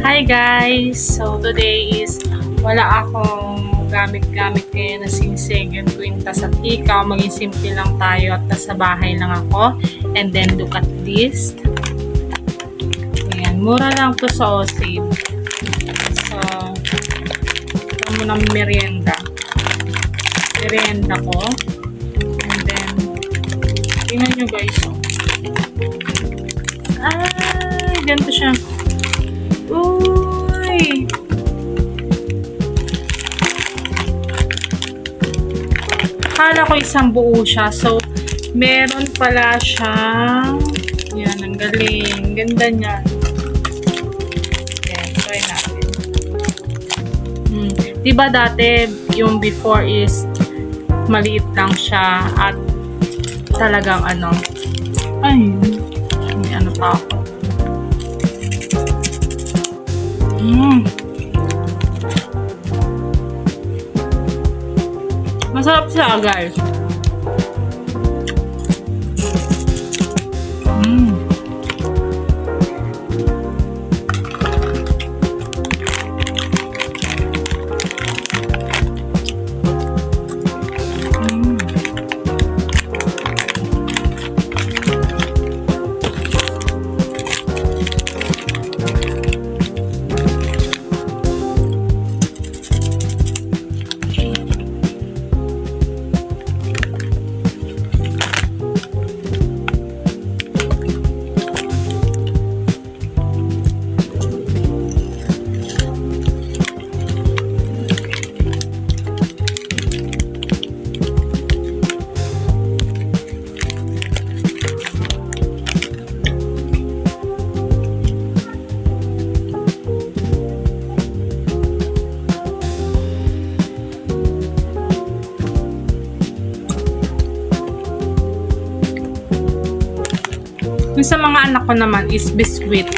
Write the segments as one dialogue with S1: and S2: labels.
S1: Hi guys! So today is wala akong gamit-gamit ngayon na singsing and kwinta sa tika. Maging simple lang tayo at nasa bahay lang ako. And then look at this. Ayan, mura lang to sa Osave. So, ito muna merienda. Merienda ko. And then, tingnan nyo guys. Ay, ganito siya. Uy! Akala ko isang buo siya. So, meron pala siyang yan, ang galing. Ganda niya. Yan, try natin. Diba dati, yung before is maliit lang siya at talagang ano. Ay, may ano pa ako. Masarap siya guys. Yung sa mga anak ko naman is biscuit.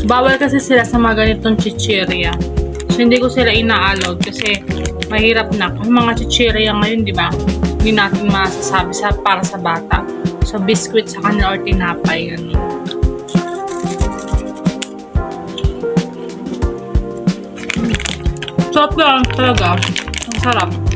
S1: Bawal kasi sila sa mga ganitong chichirya. So, hindi ko sila ina-allowed kasi mahirap na. Kung mga chichirya ngayon, di ba? Hindi natin masasabi para sa bata. So, biscuit sa kanila or tinapay. Ano. Sarap lang talaga. Ang sarap.